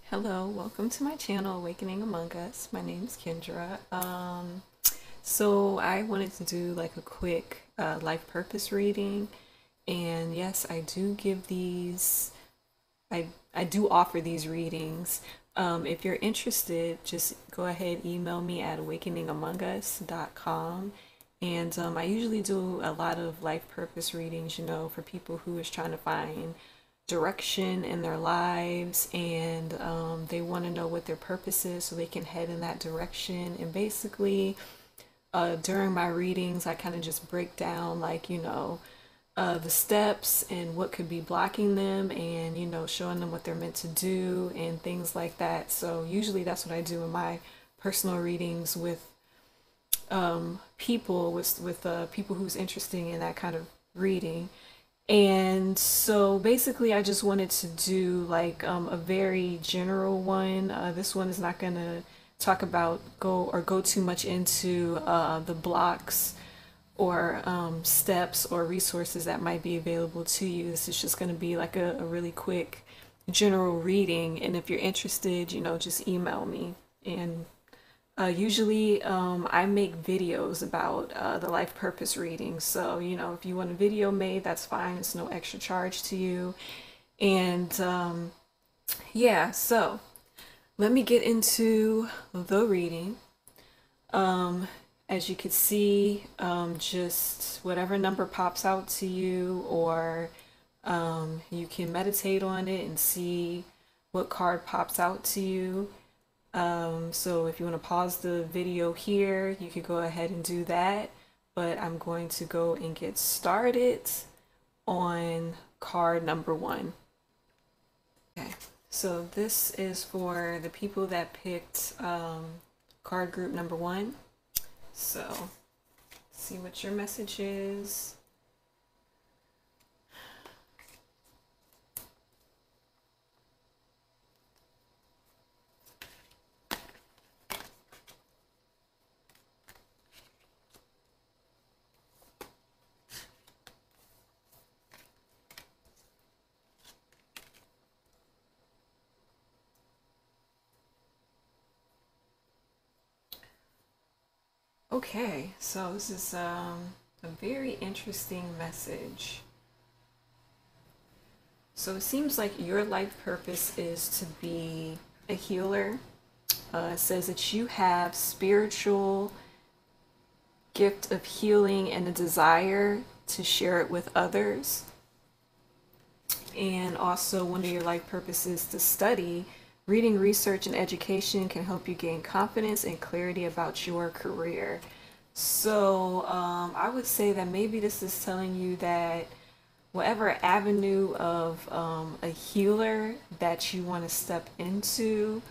Hello, welcome to my channel, Awakening Among Us. My name is Kendra. So I wanted to do like a quick life purpose reading, and yes, I do give these. I do offer these readings. If you're interested, just go ahead, email me at awakeningamongus.com. And I usually do a lot of life purpose readings, for people who is trying to find direction in their lives, and they want to know what their purpose is so they can head in that direction. And basically, during my readings, I kind of just break down, like, the steps and what could be blocking them, and, showing them what they're meant to do and things like that. So, usually, that's what I do in my personal readings with with people who's interested in that kind of reading. And so basically, I just wanted to do like a very general one. This one is not going to talk about go too much into the blocks or steps or resources that might be available to you. This is just going to be like a really quick general reading. And if you're interested, just email me. And usually, I make videos about the life purpose reading. So, if you want a video made, that's fine. It's no extra charge to you. And yeah, so let me get into the reading. As you can see, just whatever number pops out to you, or you can meditate on it and see what card pops out to you. So if you want to pause the video here, you could go ahead and do that. But I'm going to go and get started on card number one. Okay, so this is for the people that picked card group number one. So see what your message is. Okay, so this is a very interesting message. So it seems like your life purpose is to be a healer. It says that you have spiritual gift of healing and a desire to share it with others. And also, one of your life purposes to study. Reading, research, and education can help you gain confidence and clarity about your career. So I would say that maybe this is telling you that whatever avenue of a healer that you want to step into,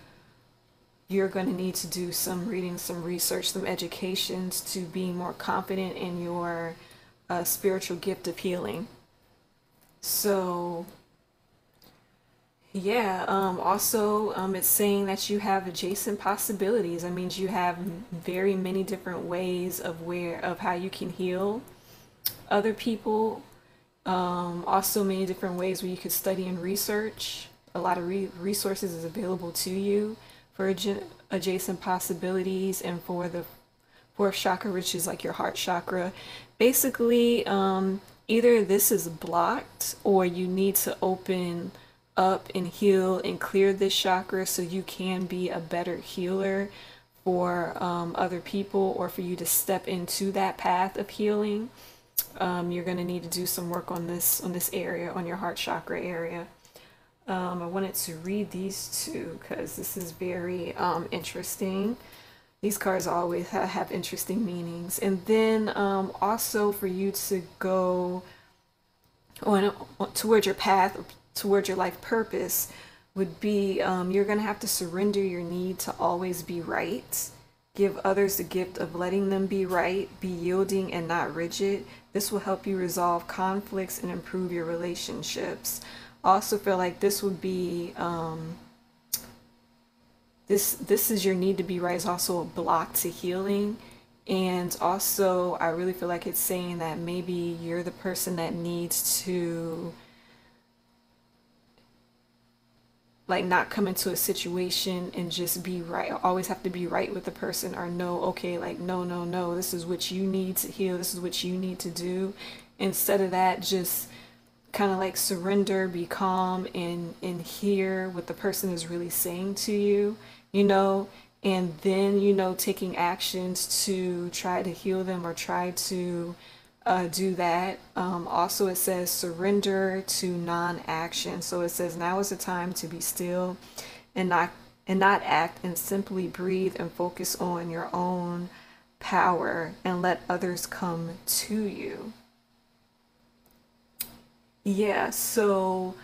you're going to need to do some reading, some research, some educations to be more confident in your spiritual gift of healing. So yeah, also, it's saying that you have adjacent possibilities. That means you have very many different ways of how you can heal other people. Also, many different ways where you could study and research. A lot of resources is available to you for adjacent possibilities, and for the fourth chakra, which is like your heart chakra. Basically, either this is blocked, or you need to open up and heal and clear this chakra so you can be a better healer for other people, or for you to step into that path of healing. You're going to need to do some work on this area, on your heart chakra area. I wanted to read these two because this is very interesting. These cards always have interesting meanings. And then also for you to go on towards your path, towards your life purpose, would be you're going to have to surrender your need to always be right. Give others the gift of letting them be right. Be yielding and not rigid. This will help you resolve conflicts and improve your relationships. I also feel like this would be this is your need to be right is also a block to healing. And also, I really feel like it's saying that maybe you're the person that needs to like not come into a situation and just be right, always have to be right with the person, or no, okay, like no, no, no, this is what you need to heal, this is what you need to do. Instead of that, just kind of like surrender, be calm, and hear what the person is really saying to you, you know, and then, you know, taking actions to try to heal them or try to do that. Also, it says surrender to non-action. So it says now is the time to be still and not act, and simply breathe and focus on your own power and let others come to you. Yeah, so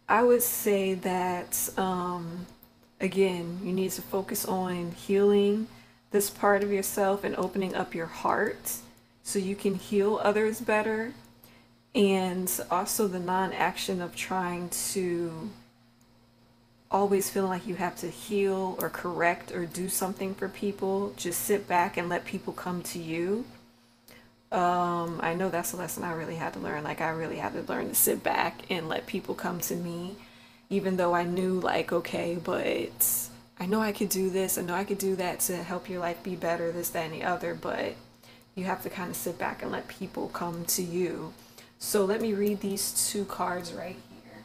I would say that again, you need to focus on healing this part of yourself and opening up your heart so you can heal others better. And also the non-action of trying to always feeling like you have to heal or correct or do something for people. Just sit back and let people come to you. I know that's a lesson I really had to learn. Like, I really had to learn to sit back and let people come to me, even though I knew, like, okay, but I know I could do this, I know I could do that to help your life be better, this, that, and the other, but you have to kind of sit back and let people come to you. So let me read these two cards right here.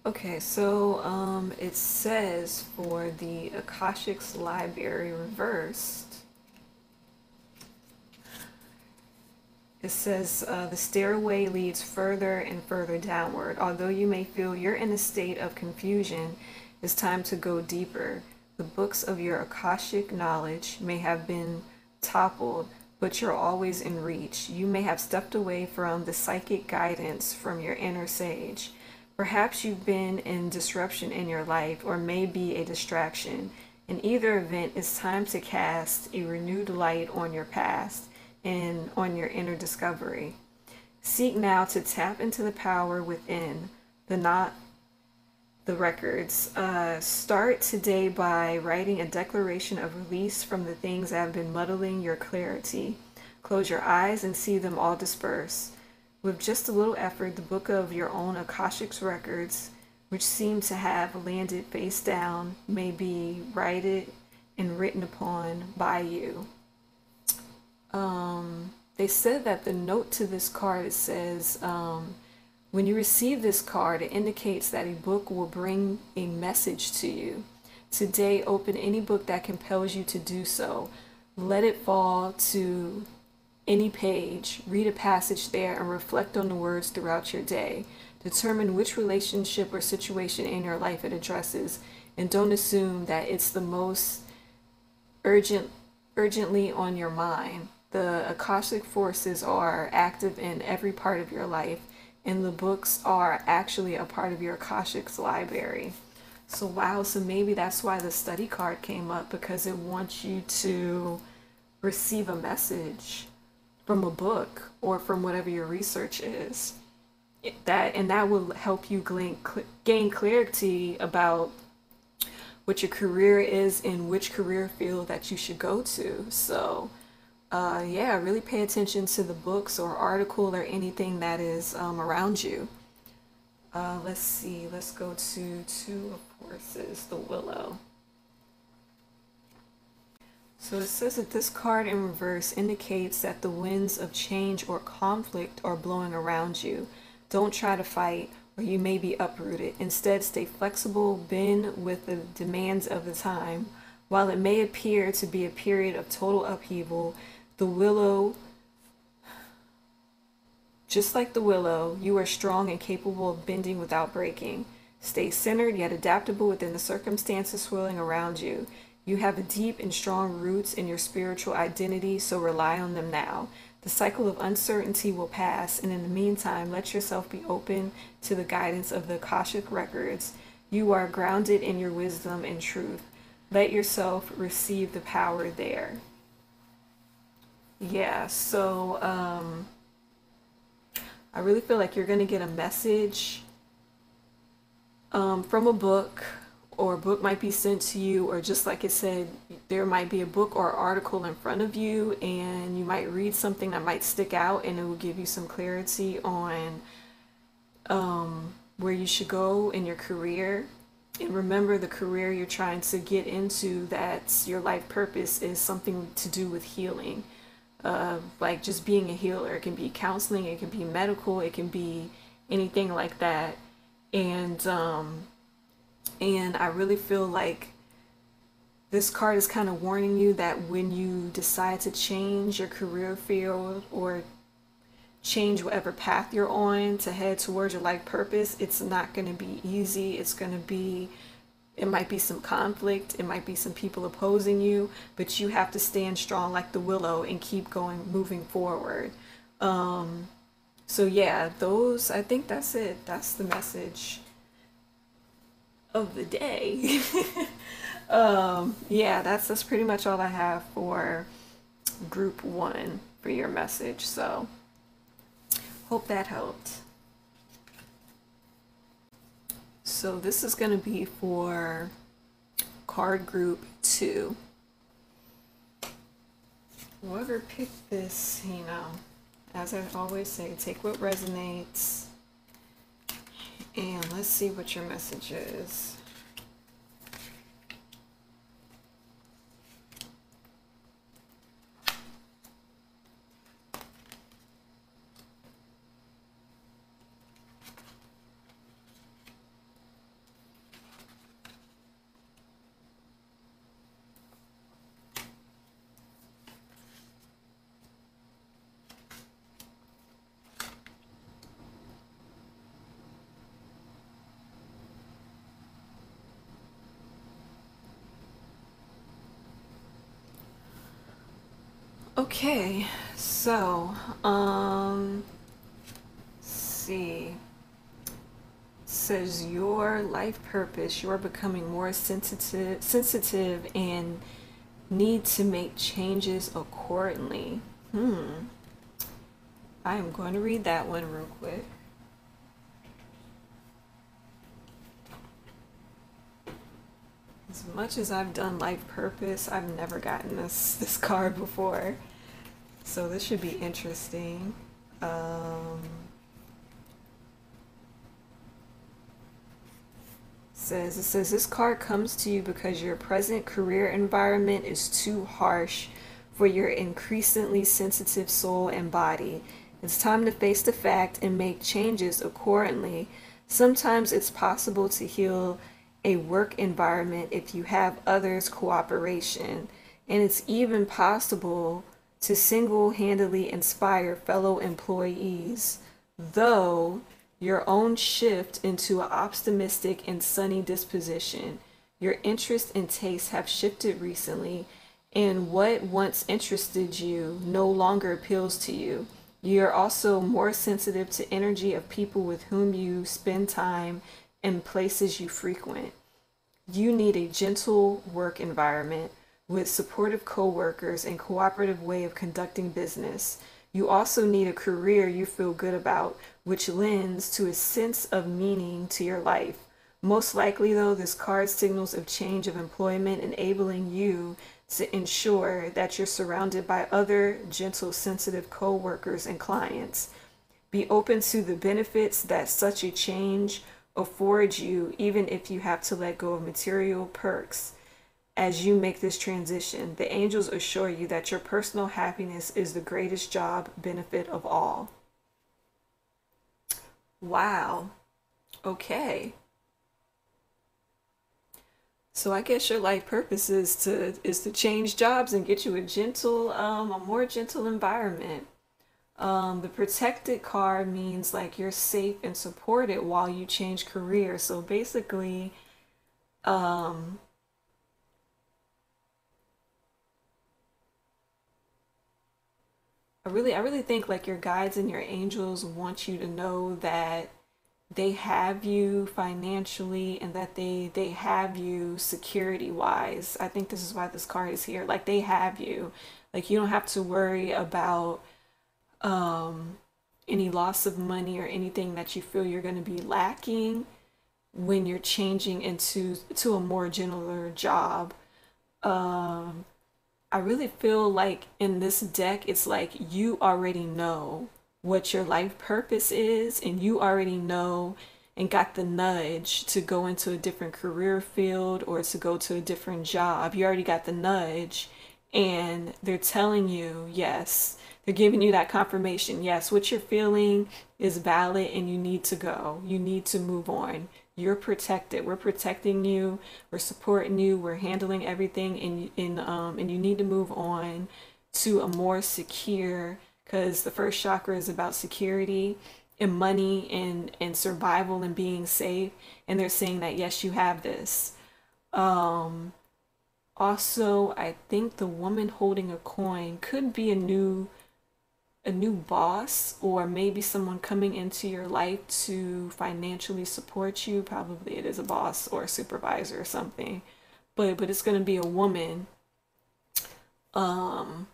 Okay, so it says for the Akashic's Library reversed, it says the stairway leads further and further downward. Although you may feel you're in a state of confusion, it's time to go deeper. The books of your Akashic knowledge may have been toppled, but you're always in reach. You may have stepped away from the psychic guidance from your inner sage. Perhaps you've been in disruption in your life, or may be a distraction. In either event, it's time to cast a renewed light on your past and on your inner discovery. Seek now to tap into the power within, not the records. Start today by writing a declaration of release from the things that have been muddling your clarity. Close your eyes and see them all disperse. With just a little effort, the book of your own Akashic records, which seem to have landed face down, may be righted and written upon by you. They said that the note to this card, it says, when you receive this card, it indicates that a book will bring a message to you. Today, open any book that compels you to do so. Let it fall to any page. Read a passage there and reflect on the words throughout your day. Determine which relationship or situation in your life it addresses, and don't assume that it's the most urgently on your mind. The Akashic forces are active in every part of your life, and the books are actually a part of your Akashic's library. So wow, so maybe that's why the study card came up, because it wants you to receive a message from a book or from whatever your research is. That will help you gain clarity about what your career is and which career field that you should go to. So yeah, really pay attention to the books or article or anything that is around you. Let's see, let's go to Two of Horses, the Willow. So it says that this card in reverse indicates that the winds of change or conflict are blowing around you. Don't try to fight, or you may be uprooted. Instead, stay flexible, bend with the demands of the time. While it may appear to be a period of total upheaval, the willow, just like the willow, you are strong and capable of bending without breaking. Stay centered yet adaptable within the circumstances swirling around you. You have deep and strong roots in your spiritual identity, so rely on them now. The cycle of uncertainty will pass, and in the meantime, let yourself be open to the guidance of the Akashic records. You are grounded in your wisdom and truth. Let yourself receive the power there. Yeah, so I really feel like you're going to get a message from a book, or a book might be sent to you, or just like it said, there might be a book or article in front of you, and you might read something that might stick out, and it will give you some clarity on where you should go in your career. And remember, the career you're trying to get into, that's your life purpose, is something to do with healing. Like just being a healer. It can be counseling, it can be medical, it can be anything like that. And I really feel like this card is kind of warning you that when you decide to change your career field or change whatever path you're on to head towards your life purpose, it's not going to be easy. It might be some conflict, it might be some people opposing you, but you have to stand strong like the willow and keep going, moving forward. So yeah, I think that's it. That's the message of the day. Yeah, that's pretty much all I have for group 1 for your message. So hope that helped. So this is going to be for card group 2. Whoever picked this, as I always say, take what resonates. And let's see what your message is. Okay, so, let's see. It says your life purpose, you're becoming more sensitive and need to make changes accordingly. I am going to read that one real quick. As much as I've done life purpose, I've never gotten this card before. So this should be interesting. It says this card comes to you because your present career environment is too harsh for your increasingly sensitive soul and body. It's time to face the fact and make changes accordingly. Sometimes it's possible to heal a work environment if you have others' cooperation, and it's even possible to single-handedly inspire fellow employees, though your own shift into an optimistic and sunny disposition. Your interest and tastes have shifted recently, and what once interested you no longer appeals to you. You're also more sensitive to energy of people with whom you spend time and places you frequent. You need a gentle work environment with supportive coworkers and cooperative way of conducting business. You also need a career you feel good about, which lends to a sense of meaning to your life. Most likely, though, this card signals a change of employment, enabling you to ensure that you're surrounded by other gentle, sensitive coworkers and clients. Be open to the benefits that such a change affords you, even if you have to let go of material perks. As you make this transition, the angels assure you that your personal happiness is the greatest job benefit of all. Wow. Okay. So I guess your life purpose is to change jobs and get you a more gentle environment. The protected card means like you're safe and supported while you change careers. So basically, I really think like your guides and your angels want you to know that they have you financially and that they have you security wise. I think this is why this card is here. Like they have you. Like you don't have to worry about any loss of money or anything that you feel you're going to be lacking when you're changing to a more gentler job. I really feel like in this deck, it's like you already know what your life purpose is, and you already know and got the nudge to go into a different career field or to go to a different job. You already got the nudge, and they're telling you, yes, they're giving you that confirmation. Yes, what you're feeling is valid and you need to go. You need to move on. You're protected. We're protecting you. We're supporting you. We're handling everything, and you need to move on to a more secure, because the first chakra is about security and money and survival and being safe. And they're saying that yes, you have this. Also, I think the woman holding a coin could be a new boss, or maybe someone coming into your life to financially support you. Probably it is a boss or a supervisor or something, but it's going to be a woman. um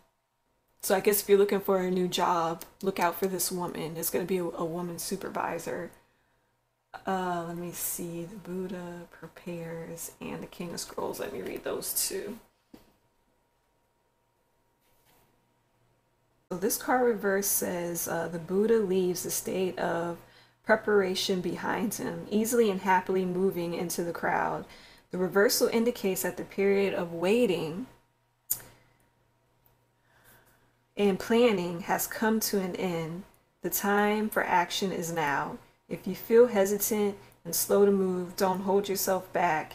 so I guess if you're looking for a new job, look out for this woman. It's going to be a woman supervisor. Let me see. The Buddha prepares and the King of Scrolls. Let me read those two. So this card reverse says the Buddha leaves the state of preparation behind him, easily and happily moving into the crowd. The reversal indicates that the period of waiting and planning has come to an end. The time for action is now. If you feel hesitant and slow to move, don't hold yourself back.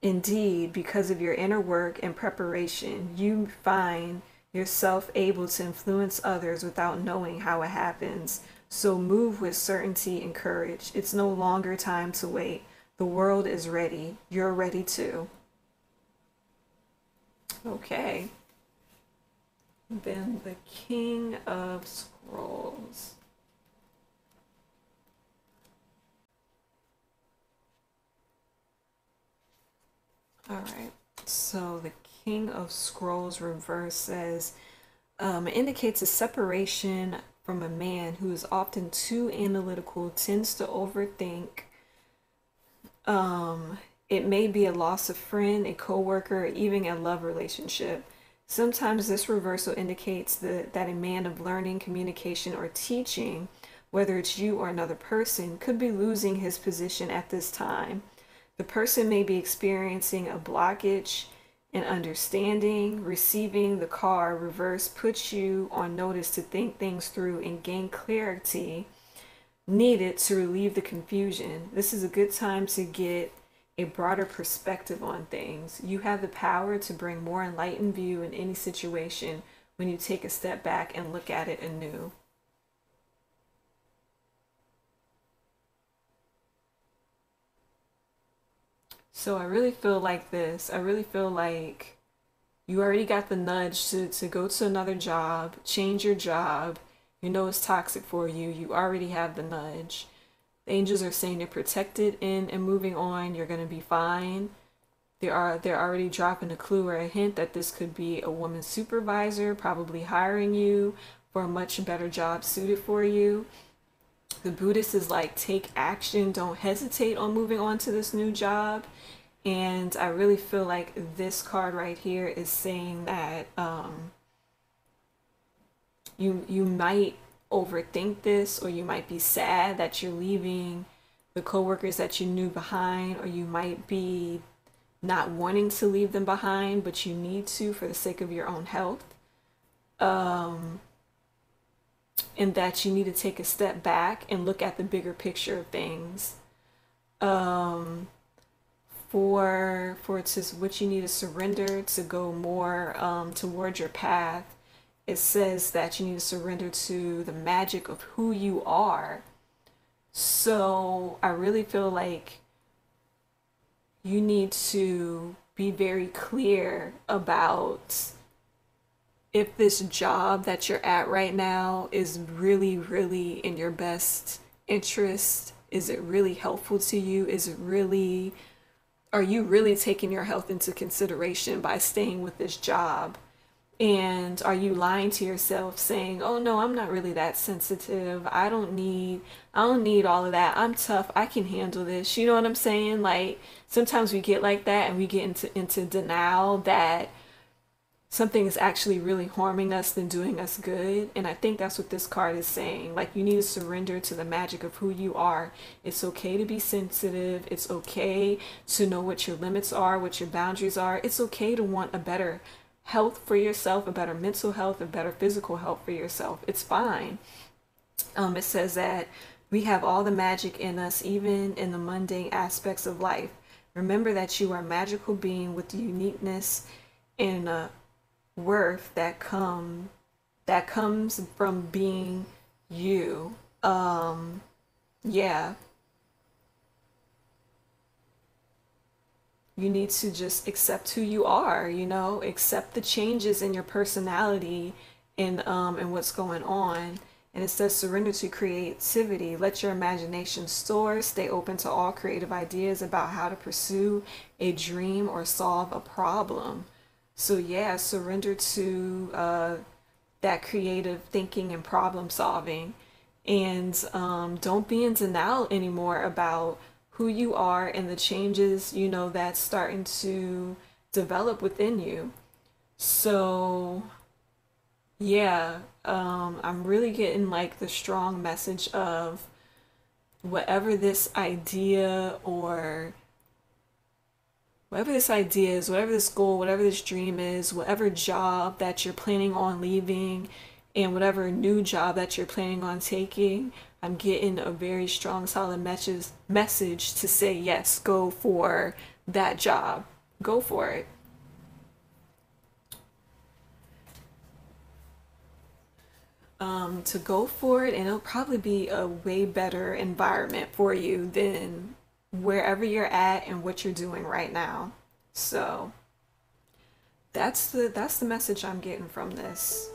Indeed, because of your inner work and preparation, you find yourself able to influence others without knowing how it happens. So move with certainty and courage. It's no longer time to wait. The world is ready. You're ready too. Okay. Then the King of Scrolls. All right. So the King of Scrolls reverse says it indicates a separation from a man who is often too analytical, tends to overthink. It may be a loss of friend, a coworker, or even a love relationship. Sometimes this reversal indicates that a man of learning, communication, or teaching, whether it's you or another person, could be losing his position at this time. The person may be experiencing a blockage in understanding. Receiving the card reverse puts you on notice to think things through and gain clarity needed to relieve the confusion. This is a good time to get a broader perspective on things. You have the power to bring more enlightened view in any situation when you take a step back and look at it anew. So I really feel like this. I really feel like you already got the nudge to go to another job, change your job. You know it's toxic for you. You already have the nudge. The angels are saying you're protected and moving on. You're going to be fine. They're already dropping a clue or a hint that this could be a woman supervisor, probably hiring you for a much better job suited for you. The Buddhist is like, take action, don't hesitate on moving on to this new job. And I really feel like this card right here is saying that you might overthink this, or you might be sad that you're leaving the coworkers that you knew behind, or you might be not wanting to leave them behind, but you need to for the sake of your own health. And that you need to take a step back and look at the bigger picture of things. For it says what you need to surrender to go more towards your path. It says that you need to surrender to the magic of who you are. So I really feel like you need to be very clear about if this job that you're at right now is really, really in your best interest. Is it really helpful to you? Are you really taking your health into consideration by staying with this job? And are you lying to yourself saying, oh no, I'm not really that sensitive. I don't need all of that. I'm tough. I can handle this. You know what I'm saying? Like sometimes we get like that and we get into denial that something is actually really harming us than doing us good. And I think that's what this card is saying. Like, you need to surrender to the magic of who you are. It's okay to be sensitive. It's okay to know what your limits are, what your boundaries are. It's okay to want a better health for yourself, a better mental health, a better physical health for yourself. It's fine. It says that we have all the magic in us, even in the mundane aspects of life. Remember that you are a magical being with the uniqueness and worth that comes from being you. Yeah, you need to just accept who you are, accept the changes in your personality and what's going on. And it says surrender to creativity. Let your imagination soar. Stay open to all creative ideas about how to pursue a dream or solve a problem. So yeah, surrender to that creative thinking and problem solving. And don't be in denial anymore about who you are and the changes, that's starting to develop within you. So yeah, I'm really getting like the strong message of whatever this idea or whatever this idea is, whatever this goal, whatever this dream is, whatever job that you're planning on leaving, and whatever new job that you're planning on taking, I'm getting a very strong, solid message to say yes, go for that job. Go for it. To go for it, and it'll probably be a way better environment for you than wherever you're at and what you're doing right now. So that's the message I'm getting from this.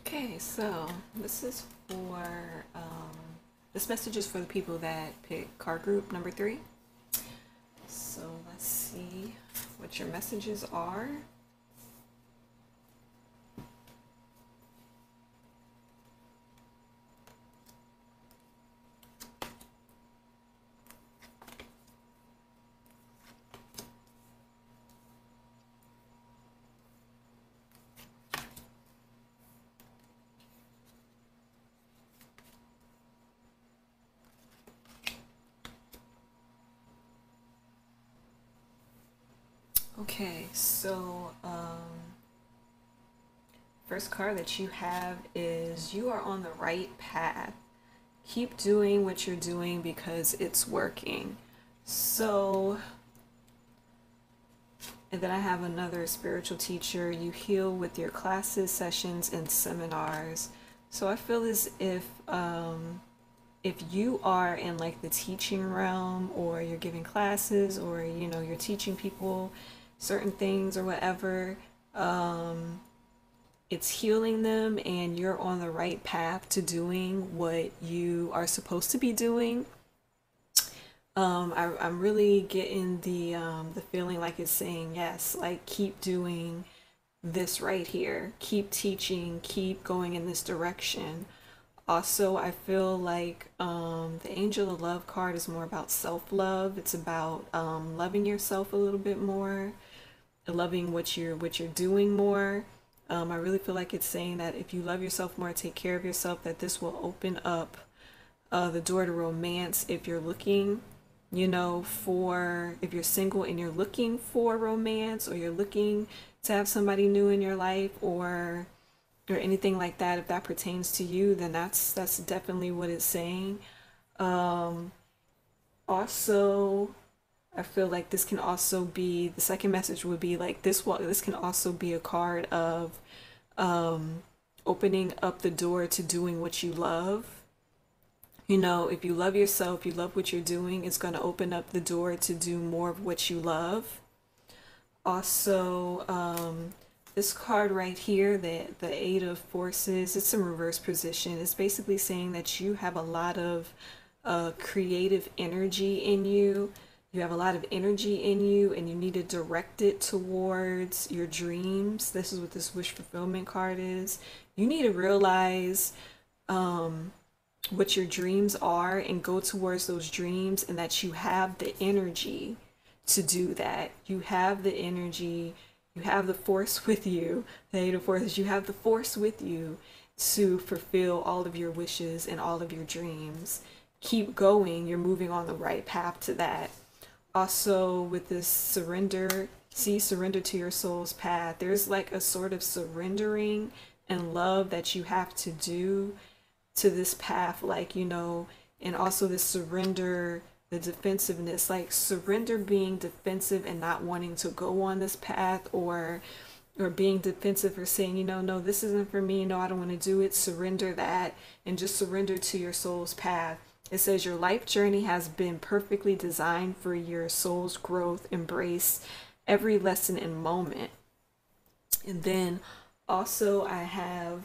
Okay, so this is for this message is for the people that pick card group number 3. So let's see what your messages are. Okay, so first card that you have is you are on the right path. Keep doing what you're doing because it's working. So, and then I have another spiritual teacher. You heal with your classes, sessions, and seminars. So I feel as if you are in like the teaching realm, or you're giving classes, or you're teaching people certain things or whatever, it's healing them and you're on the right path to doing what you are supposed to be doing. I'm really getting the feeling like it's saying yes, like keep doing this right here, keep teaching, keep going in this direction. Also, I feel like the Angel of Love card is more about self-love. It's about loving yourself a little bit more, loving what you're doing more. I really feel like it's saying that if you love yourself more, take care of yourself, that this will open up the door to romance if you're looking, for if you're single and you're looking for romance, or you're looking to have somebody new in your life, or anything like that. If that pertains to you, then that's definitely what it's saying. Also, I feel like this can also be, the second message would be like this can also be a card of opening up the door to doing what you love. If you love yourself, you love what you're doing, it's going to open up the door to do more of what you love. Also, this card right here, the Eight of Forces, it's in reverse position. It's basically saying that you have a lot of creative energy in you. You have a lot of energy in you, and you need to direct it towards your dreams. This is what this wish fulfillment card is. You need to realize what your dreams are and go towards those dreams, and that you have the energy to do that. You have the energy, you have the force with you. The eight of forces, you have the force with you to fulfill all of your wishes and all of your dreams. Keep going, you're moving on the right path to that. Also, with this surrender, surrender to your soul's path. There's like a sort of surrendering and love that you have to do to this path, like, and also this surrender, the defensiveness, like surrender being defensive and not wanting to go on this path, or being defensive or saying, no, this isn't for me, no, I don't want to do it. Surrender that and just surrender to your soul's path. It says your life journey has been perfectly designed for your soul's growth. Embrace every lesson and moment. And then also I have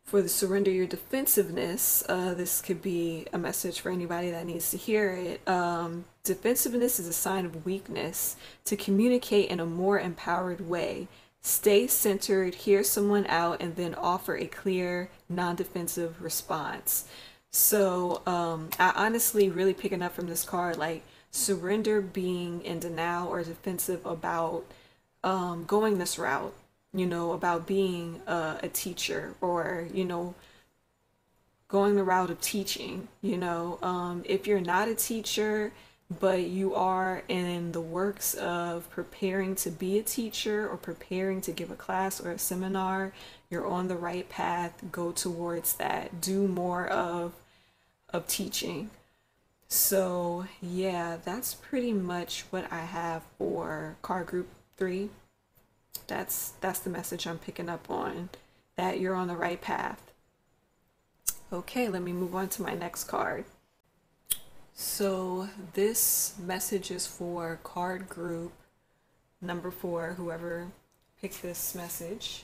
for the surrender your defensiveness, this could be a message for anybody that needs to hear it. Defensiveness is a sign of weakness. To communicate in a more empowered way, stay centered, hear someone out, and then offer a clear, non-defensive response. So I honestly really picking up from this card, like surrender being in denial or defensive about going this route, about being a teacher, or, going the route of teaching, if you're not a teacher, but you are in the works of preparing to be a teacher or preparing to give a class or a seminar, you're on the right path. Go towards that. Do more of teaching. So yeah, that's pretty much what I have for card group 3. That's the message I'm picking up on, that you're on the right path. Okay, let me move on to my next card. So this message is for card group number 4, whoever picked this message.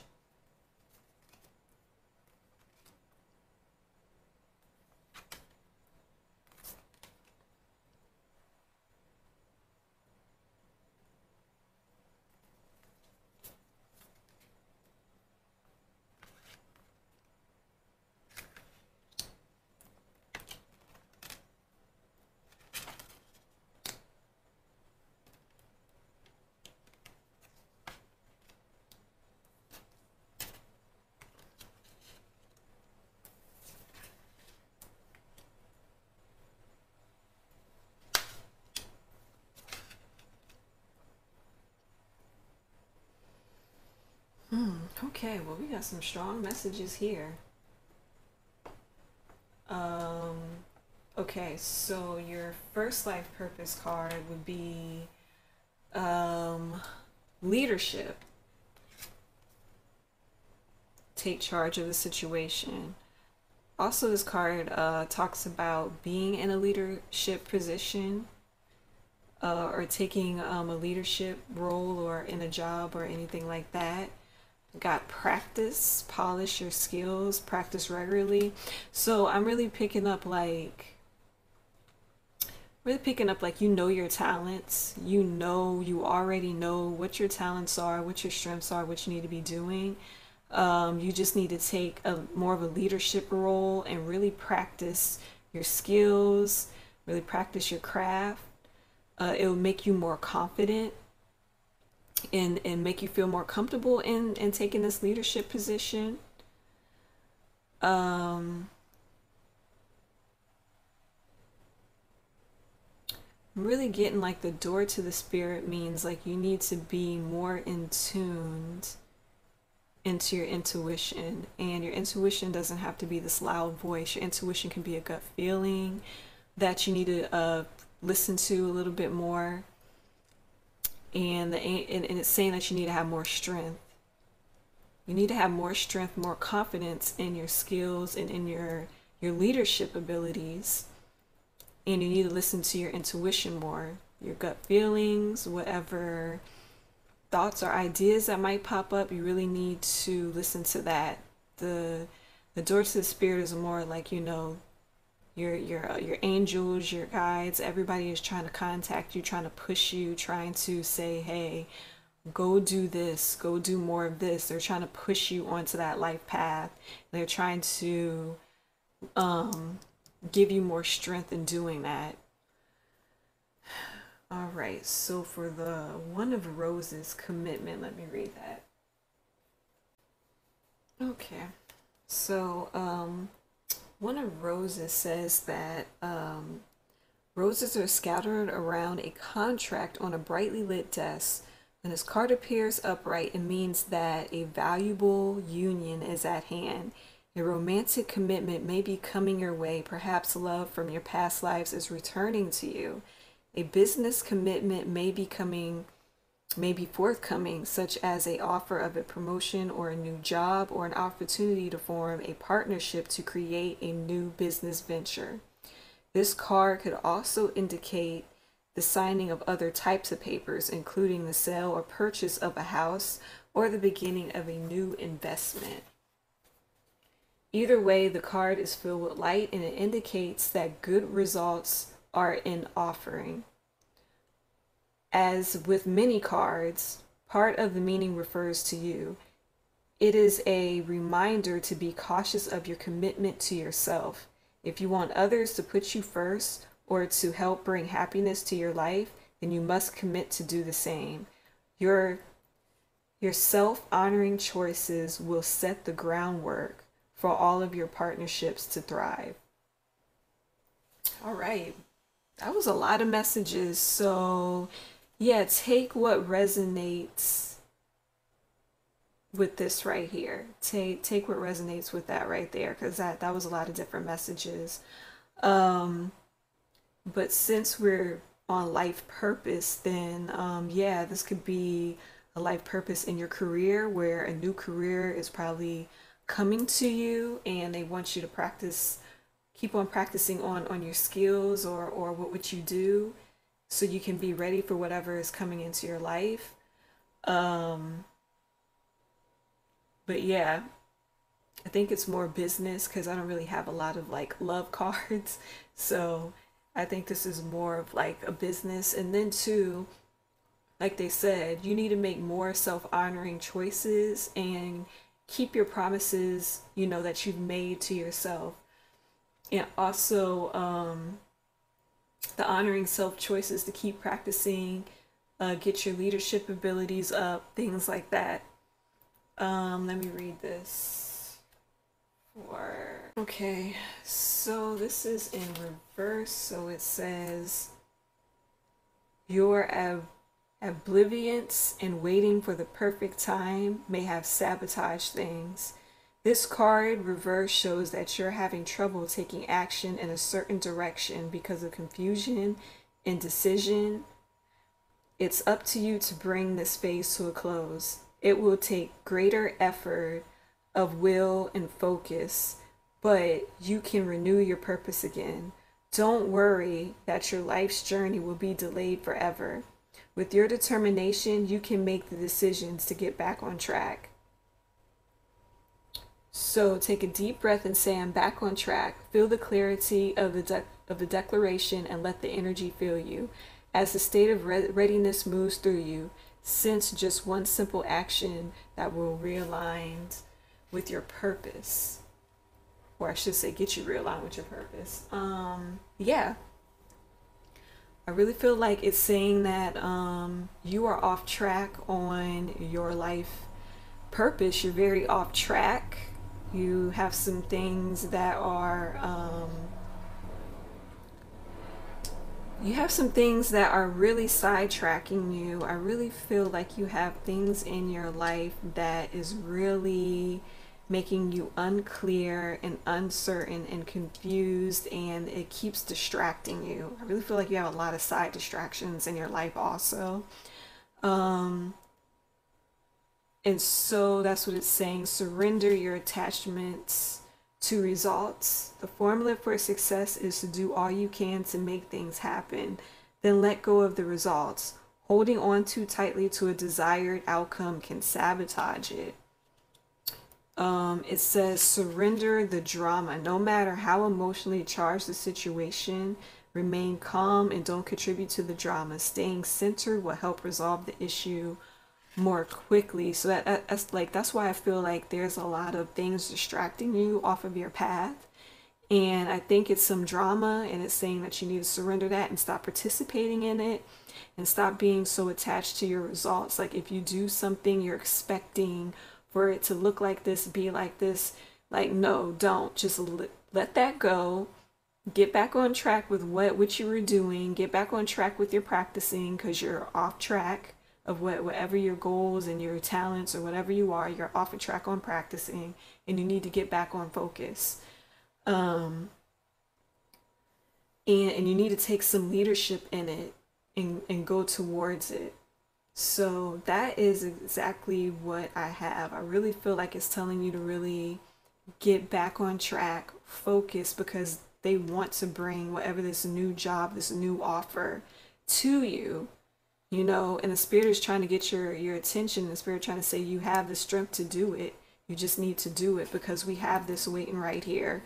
Okay, well, we got some strong messages here. Okay, so your first life purpose card would be leadership. Take charge of the situation. Also, this card talks about being in a leadership position, or taking a leadership role, or in a job or anything like that. Got practice, polish your skills, practice regularly. So I'm really picking up like your talents. You already know what your talents are, what your strengths are, what you need to be doing. You just need to take more of a leadership role and really practice your skills, really practice your craft. It will make you more confident and make you feel more comfortable in taking this leadership position. Really getting like the door to the spirit means like you need to be more in tuned into your intuition, and your intuition doesn't have to be this loud voice. Your intuition can be a gut feeling that you need to listen to a little bit more. And it's saying that you need to have more strength. You need to have more strength, more confidence in your skills and in your leadership abilities. And you need to listen to your intuition more, your gut feelings, whatever thoughts or ideas that might pop up. You really need to listen to that. The door to the spirit is more like, your angels, your guides, everybody is trying to contact you, trying to push you, trying to say, hey, go do this, go do more of this. They're trying to push you onto that life path. They're trying to give you more strength in doing that. All right, so for the One of Roses commitment, let me read that. Okay, so One of Roses says that roses are scattered around a contract on a brightly lit desk. When this card appears upright, it means that a valuable union is at hand. A romantic commitment may be coming your way. Perhaps love from your past lives is returning to you. A business commitment may be forthcoming, such as a offer of a promotion or a new job or an opportunity to form a partnership to create a new business venture. This card could also indicate the signing of other types of papers, including the sale or purchase of a house or the beginning of a new investment. Either way, the card is filled with light and it indicates that good results are in offering. As with many cards, part of the meaning refers to you. It is a reminder to be cautious of your commitment to yourself. If you want others to put you first or to help bring happiness to your life, then you must commit to do the same. Your self-honoring choices will set the groundwork for all of your partnerships to thrive. All right. That was a lot of messages. So, yeah, take what resonates with this right here. Take what resonates with that right there, because that was a lot of different messages. But since we're on life purpose, then yeah, this could be a life purpose in your career where a new career is probably coming to you and they want you to practice, keep on practicing on your skills or what you do so you can be ready for whatever is coming into your life. Um, but yeah, I think it's more business because I don't really have a lot of like love cards. So I think this is more of like a business. And then too, like they said, you need to make more self-honoring choices and keep your promises, that you've made to yourself. And also, the honoring self choices to keep practicing, get your leadership abilities up, things like that. Let me read this for. Okay, so this is in reverse. So it says, your obliviance and waiting for the perfect time may have sabotaged things. This card reverse shows that you're having trouble taking action in a certain direction because of confusion, indecision. It's up to you to bring this phase to a close. It will take greater effort of will and focus, but you can renew your purpose again. Don't worry that your life's journey will be delayed forever. With your determination, you can make the decisions to get back on track. So take a deep breath and say, I'm back on track. Feel the clarity of the declaration and let the energy fill you. As the state of readiness moves through you, sense just one simple action that will realign with your purpose. Or I should say, get you realigned with your purpose. Yeah. I really feel like it's saying that you are off track on your life purpose. You're very off track. You have some things that are really sidetracking you. I really feel like you have things in your life that is really making you unclear and uncertain and confused, and it keeps distracting you. I really feel like you have a lot of side distractions in your life also. And so that's what it's saying. Surrender your attachments to results. The formula for success is to do all you can to make things happen. Then let go of the results. Holding on too tightly to a desired outcome can sabotage it. It says surrender the drama. No matter how emotionally charged the situation, remain calm and don't contribute to the drama. Staying centered will help resolve the issue more quickly. So that's why I feel like there's a lot of things distracting you off of your path. And I think it's some drama, and it's saying that you need to surrender that and stop participating in it and stop being so attached to your results. Like if you do something, you're expecting for it to look like this, be like this. Like, no, don't. Just let that go. Get back on track with what you were doing. Get back on track with your practicing, because you're off track of whatever your goals and your talents or whatever you are. You're off track on practicing, and you need to get back on focus. Um, and you need to take some leadership in it and go towards it. So that is exactly what I have. I really feel like it's telling you to really get back on track, focus, because they want to bring whatever this new job, this new offer to you, and the spirit is trying to get your attention. The spirit trying to say you have the strength to do it. You just need to do it, because we have this waiting right here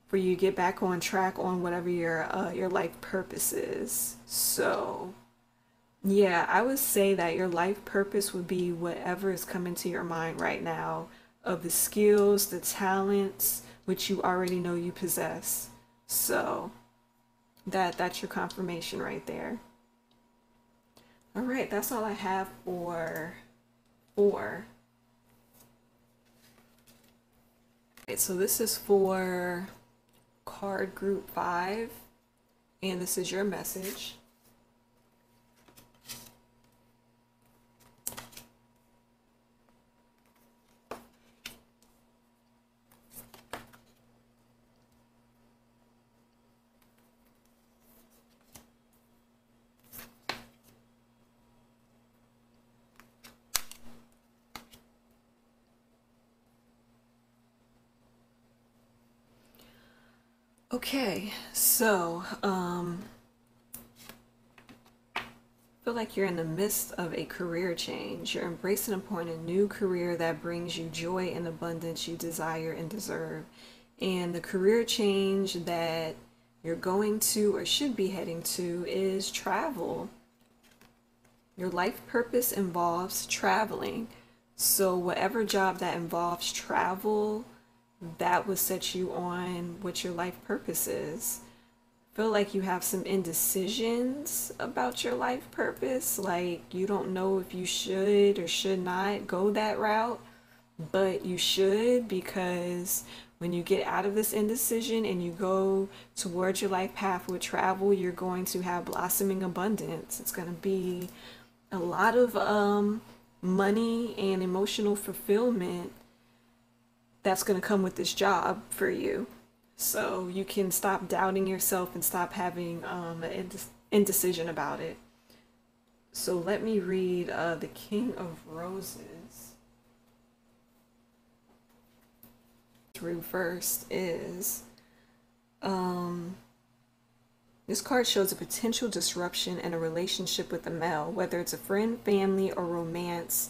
for you to get back on track on whatever your life purpose is. So yeah, I would say that your life purpose would be whatever is coming to your mind right now, of the skills, the talents which you already know you possess. So that's your confirmation right there. All right, that's all I have for 4. Okay, so this is for card group 5, and this is your message. Okay, so feel like you're in the midst of a career change. You're embracing upon a new career that brings you joy and abundance you desire and deserve. And the career change that you're going to or should be heading to is travel. Your life purpose involves traveling. So whatever job that involves travel, that will set you on what your life purpose is. Feel like you have some indecisions about your life purpose, like you don't know if you should or should not go that route, but you should, because when you get out of this indecision and you go towards your life path with travel, you're going to have blossoming abundance. It's going to be a lot of money and emotional fulfillment that's going to come with this job for you. So you can stop doubting yourself and stop having an indecision about it. So let me read the King of Roses. Through first is this card shows a potential disruption in a relationship with a male, whether it's a friend, family, or romance.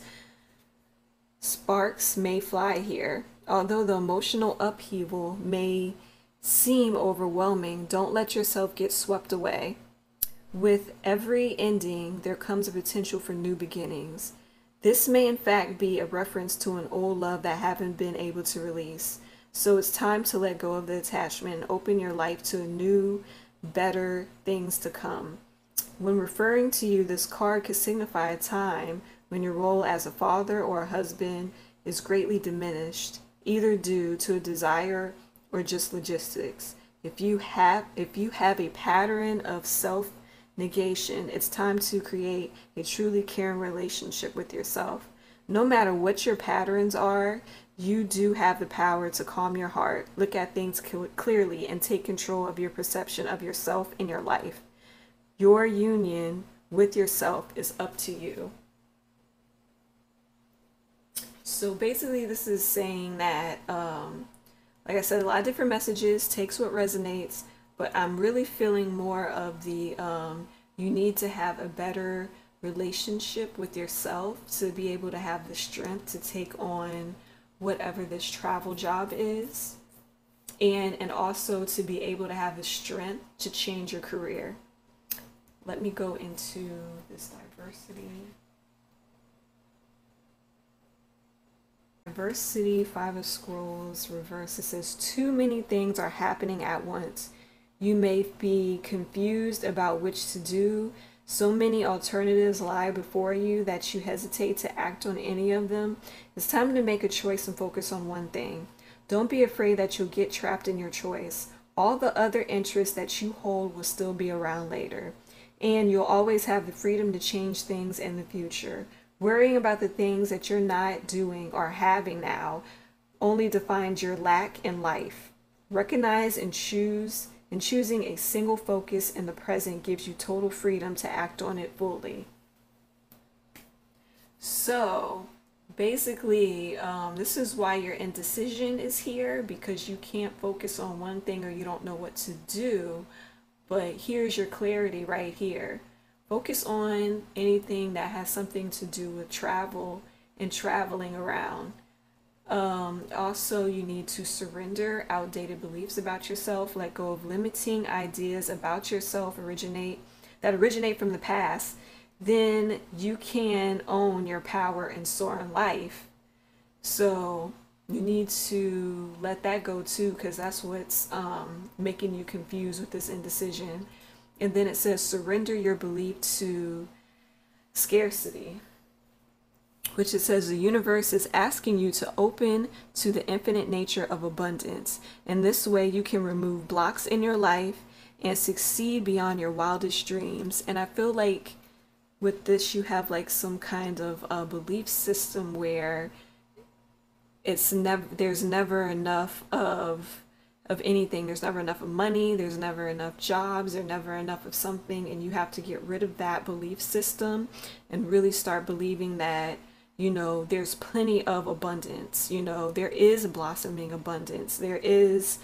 Sparks may fly here. Although the emotional upheaval may seem overwhelming, don't let yourself get swept away. With every ending, there comes a potential for new beginnings. This may in fact be a reference to an old love that haven't been able to release. So it's time to let go of the attachment and open your life to new, better things to come. When referring to you, this card could signify a time when your role as a father or a husband is greatly diminished, either due to a desire or just logistics. If you have a pattern of self-negation, it's time to create a truly caring relationship with yourself. No matter what your patterns are, you do have the power to calm your heart, look at things clearly, and take control of your perception of yourself and your life. Your union with yourself is up to you. So basically this is saying that, like I said, a lot of different messages, takes what resonates, but I'm really feeling more of the, you need to have a better relationship with yourself to be able to have the strength to take on whatever this travel job is, and also to be able to have the strength to change your career. Let me go into this diversity. Diversity, Five of Scrolls, reverse. It says, too many things are happening at once. You may be confused about which to do. So many alternatives lie before you that you hesitate to act on any of them. It's time to make a choice and focus on one thing. Don't be afraid that you'll get trapped in your choice. All the other interests that you hold will still be around later. And you'll always have the freedom to change things in the future. Worrying about the things that you're not doing or having now only defines your lack in life. Recognize and choose, and choosing a single focus in the present gives you total freedom to act on it fully. So basically, this is why your indecision is here, because you can't focus on one thing or you don't know what to do. But here's your clarity right here. Focus on anything that has something to do with travel and traveling around. Also, you need to surrender outdated beliefs about yourself, let go of limiting ideas about yourself that originate from the past. Then you can own your power and soar in life. So you need to let that go too, because that's what's making you confused with this indecision. And then it says, surrender your belief to scarcity, which it says the universe is asking you to open to the infinite nature of abundance. And this way you can remove blocks in your life and succeed beyond your wildest dreams. And I feel like with this, you have like some kind of a belief system where there's never enough of anything. There's never enough of money, there's never enough jobs, there's never enough of something, and you have to get rid of that belief system and really start believing that, you know, there's plenty of abundance. You know, there is blossoming abundance. There is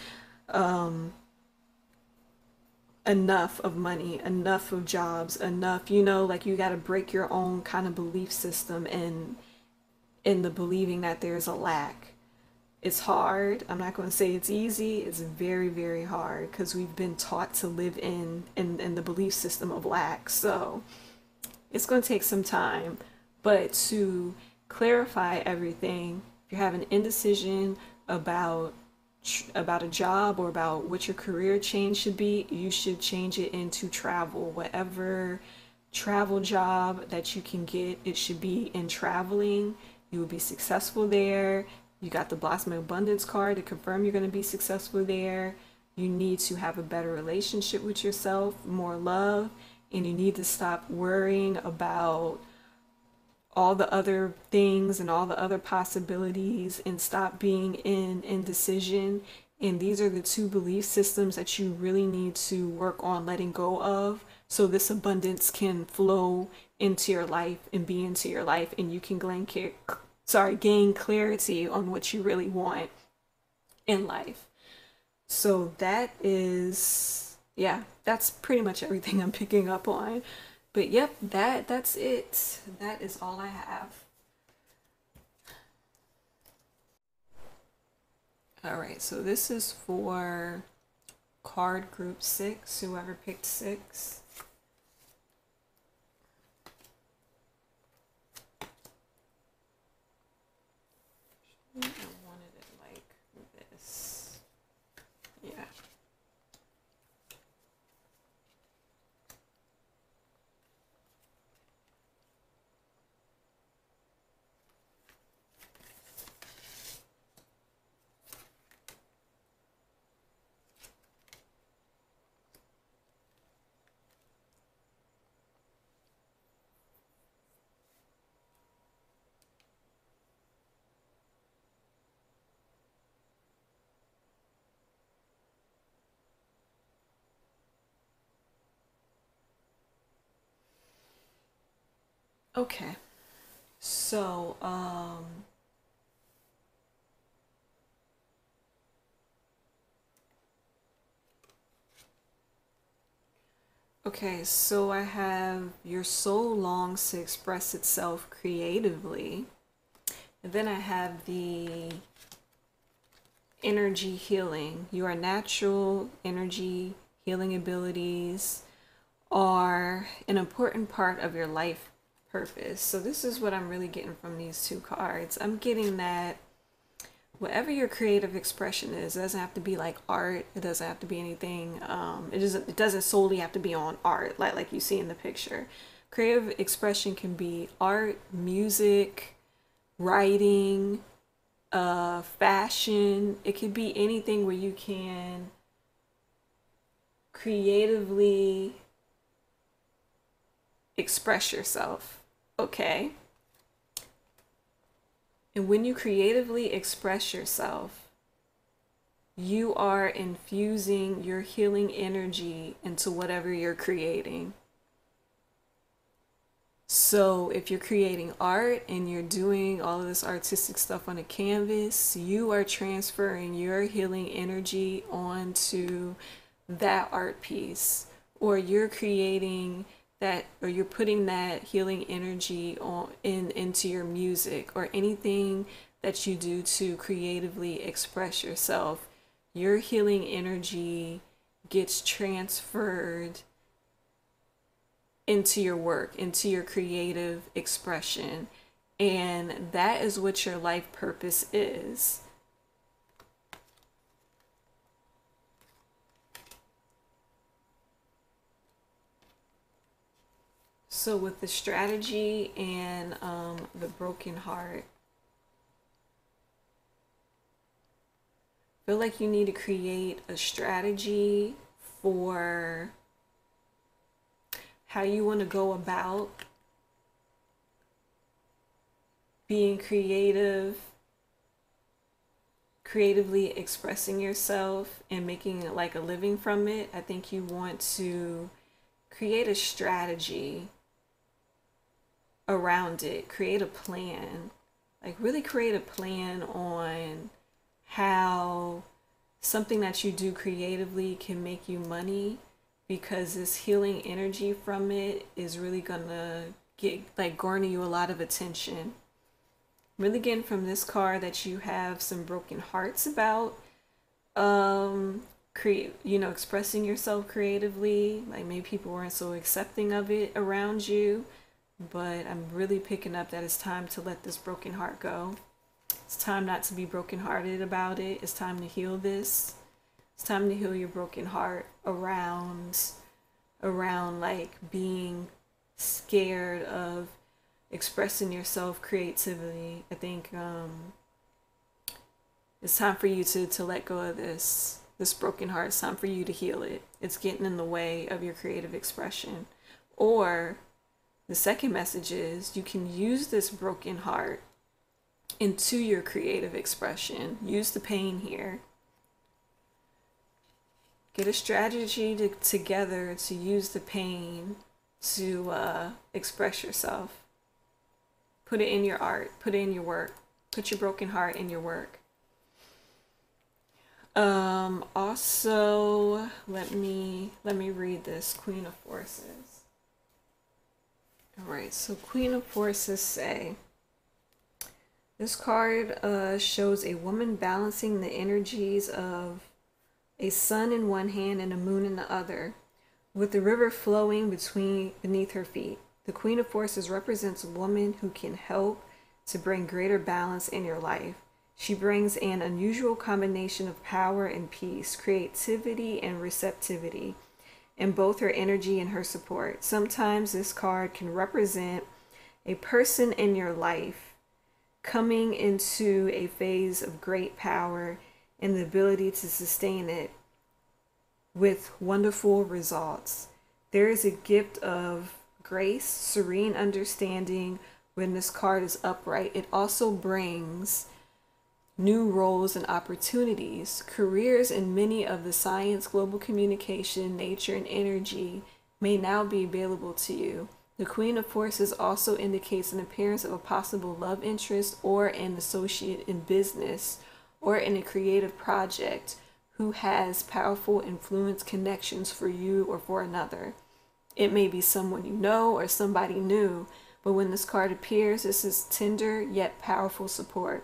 enough of money, enough of jobs, enough, you know, like you got to break your own kind of belief system and in the believing that there's a lack. It's hard. I'm not going to say it's easy. It's very, very hard because we've been taught to live in the belief system of lack. So it's going to take some time. But to clarify everything, if you have an indecision about a job or about what your career change should be, you should change it into travel. Whatever travel job that you can get, it should be in traveling. You will be successful there. You got the Blossom Abundance card to confirm you're going to be successful there. You need to have a better relationship with yourself, more love, and you need to stop worrying about all the other things and all the other possibilities and stop being in indecision. And these are the two belief systems that you really need to work on letting go of so this abundance can flow into your life and be into your life, and you can gain clarity on what you really want in life. So that is, yeah, that's pretty much everything I'm picking up on. But yep, that's it. That is all I have. All right, so this is for card group 6, whoever picked 6. I wanted it like this. Yeah. Okay. So, okay, so I have your soul longs to express itself creatively. And then I have the energy healing. Your natural energy healing abilities are an important part of your life purpose. So this is what I'm really getting from these two cards. I'm getting that whatever your creative expression is. It doesn't have to be like art. It doesn't have to be anything. It doesn't solely have to be on art like you see in the picture. Creative expression can be art, music, writing, fashion. It could be anything where you can creatively express yourself. Okay? And when you creatively express yourself, you are infusing your healing energy into whatever you're creating. So if you're creating art and you're doing all of this artistic stuff on a canvas, you are transferring your healing energy onto that art piece. Or you're creating that, or you're putting that healing energy into your music, or anything that you do to creatively express yourself. Your healing energy gets transferred into your work, into your creative expression. And that is what your life purpose is. So with the strategy and the broken heart, I feel like you need to create a strategy for how you want to go about being creatively expressing yourself and making like a living from it. I think you want to create a strategy around it, create a plan, like really create a plan on how something that you do creatively can make you money, because this healing energy from it is really gonna garner you a lot of attention. I'm really getting from this card that you have some broken hearts about expressing yourself creatively. Like maybe people weren't so accepting of it around you, but I'm really picking up that it's time to let this broken heart go. It's time not to be brokenhearted about it. It's time to heal this. It's time to heal your broken heart around like being scared of expressing yourself creatively. I think it's time for you to let go of this broken heart. It's time for you to heal it. It's getting in the way of your creative expression. Or the second message is you can use this broken heart into your creative expression. Use the pain here. Get a strategy together to use the pain to express yourself. Put it in your art. Put it in your work. Put your broken heart in your work. Also, let me read this. Queen of Forces. All right, so Queen of Forces say, this card shows a woman balancing the energies of a sun in one hand and a moon in the other, with the river flowing beneath her feet. The Queen of Forces represents a woman who can help to bring greater balance in your life. She brings an unusual combination of power and peace, creativity and receptivity, in both her energy and her support. Sometimes this card can represent a person in your life coming into a phase of great power and the ability to sustain it with wonderful results. There is a gift of grace, serene understanding when this card is upright. It also brings new roles and opportunities. Careers in many of the science, global communication, nature, and energy may now be available to you. The Queen of Forces also indicates an appearance of a possible love interest or an associate in business or in a creative project who has powerful influence connections for you or for another. It may be someone you know or somebody new, but when this card appears, this is tender yet powerful support.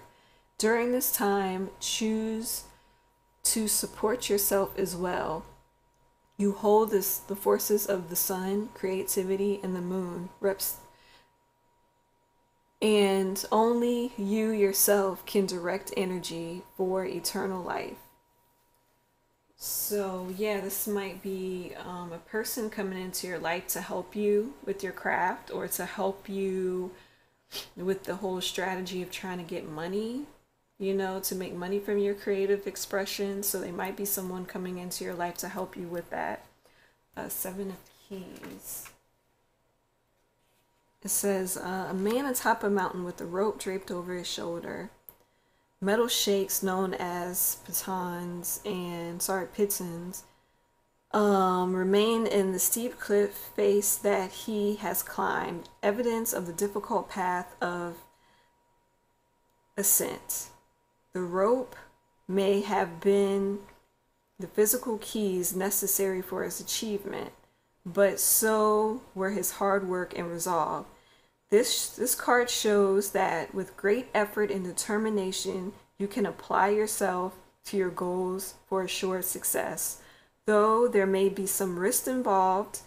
During this time, choose to support yourself as well. You hold the forces of the sun, creativity, and the moon, And only you yourself can direct energy for eternal life. So, yeah, this might be a person coming into your life to help you with your craft or to help you with the whole strategy of trying to get money, to make money from your creative expression. So, they might be someone coming into your life to help you with that. Seven of Keys. It says, a man atop a mountain with a rope draped over his shoulder. Metal shakes known as pitons remain in the steep cliff face that he has climbed, evidence of the difficult path of ascent. The rope may have been the physical keys necessary for his achievement, but so were his hard work and resolve. This card shows that with great effort and determination, you can apply yourself to your goals for assured success. Though there may be some risk involved,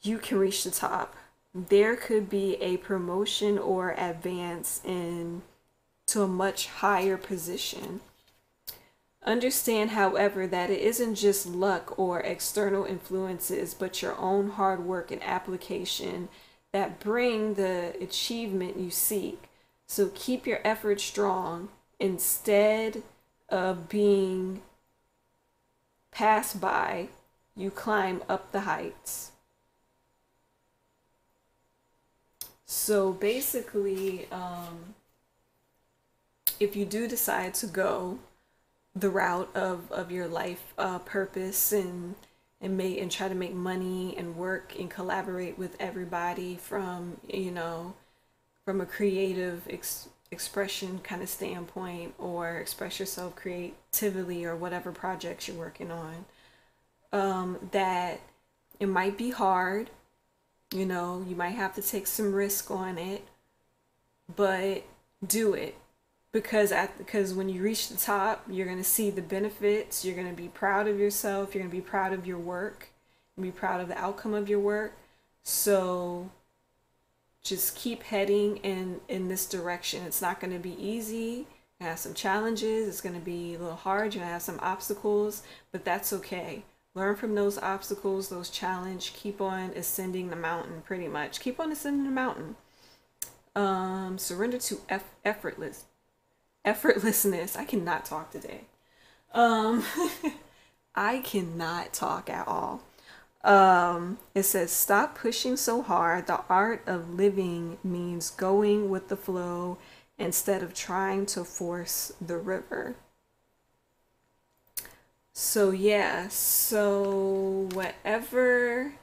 you can reach the top. There could be a promotion or advance to a much higher position. Understand, however, that it isn't just luck or external influences, but your own hard work and application that bring the achievement you seek. So keep your efforts strong instead of being passed by. You climb up the heights. So basically, if you do decide to go the route of your life purpose and try to make money and work and collaborate with everybody from a creative expression kind of standpoint, or express yourself creatively or whatever projects you're working on, that it might be hard, you might have to take some risk on it, but do it. Because when you reach the top, you're going to see the benefits. You're going to be proud of yourself. You're going to be proud of your work. And be proud of the outcome of your work. So just keep heading in this direction. It's not going to be easy. You're going to have some challenges. It's going to be a little hard. You're going to have some obstacles, but that's okay. Learn from those obstacles, those challenges. Keep on ascending the mountain, pretty much. Keep on ascending the mountain. Surrender to effortlessness. I cannot talk today. I cannot talk at all. It says, stop pushing so hard. The art of living means going with the flow instead of trying to force the river. So yeah, so whatever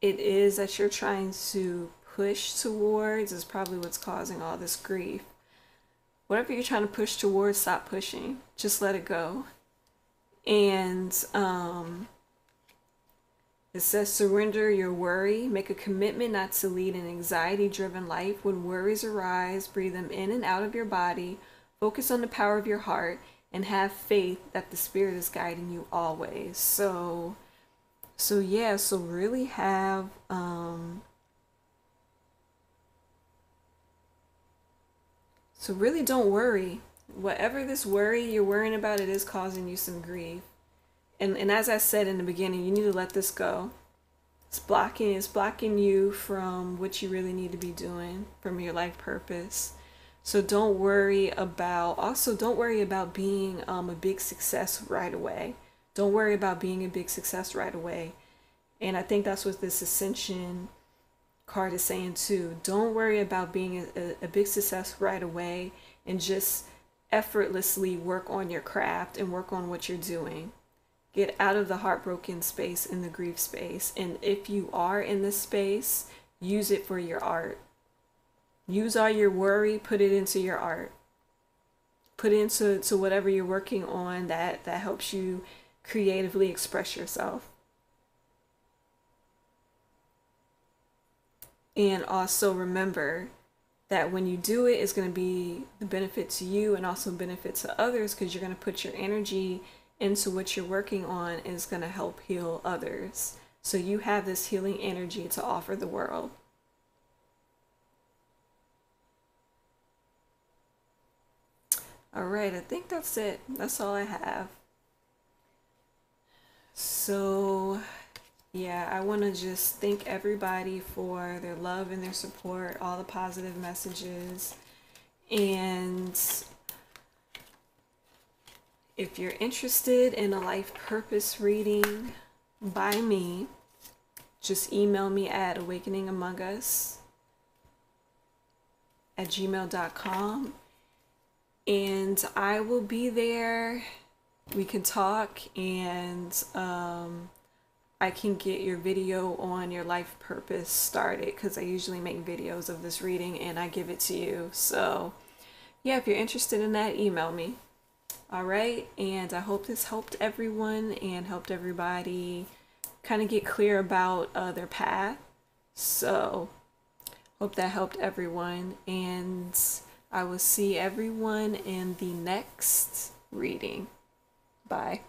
it is that you're trying to push towards is probably what's causing all this grief. Whatever you're trying to push towards, stop pushing. Just let it go. And it says, surrender your worry. Make a commitment not to lead an anxiety-driven life. When worries arise, breathe them in and out of your body. Focus on the power of your heart and have faith that the Spirit is guiding you always. So yeah, so really have so really don't worry. Whatever this worry you're worrying about, it is causing you some grief. And as I said in the beginning, you need to let this go. It's blocking you from what you really need to be doing, from your life purpose. So don't worry about being a big success right away. Don't worry about being a big success right away. And I think that's what this Ascension card is saying too. Don't worry about being a big success right away, and just effortlessly work on your craft and work on what you're doing. Get out of the heartbroken space and the grief space. And if you are in this space, use it for your art. Use all your worry, put it into your art. Put it into whatever you're working on that helps you creatively express yourself. And also remember that when you do it, it's going to be the benefit to you and also benefit to others, because you're going to put your energy into what you're working on, and it's going to help heal others. So you have this healing energy to offer the world. All right, I think that's it. That's all I have. So, yeah, I want to just thank everybody for their love and their support, all the positive messages. And if you're interested in a life purpose reading by me, just email me at awakeningamongus@gmail.com, and I will be there. We can talk, and I can get your video on your life purpose started, because I usually make videos of this reading and I give it to you. So yeah, if you're interested in that, email me. All right, and I hope this helped everyone and helped everybody kind of get clear about their path. So hope that helped everyone, and I will see everyone in the next reading. Bye.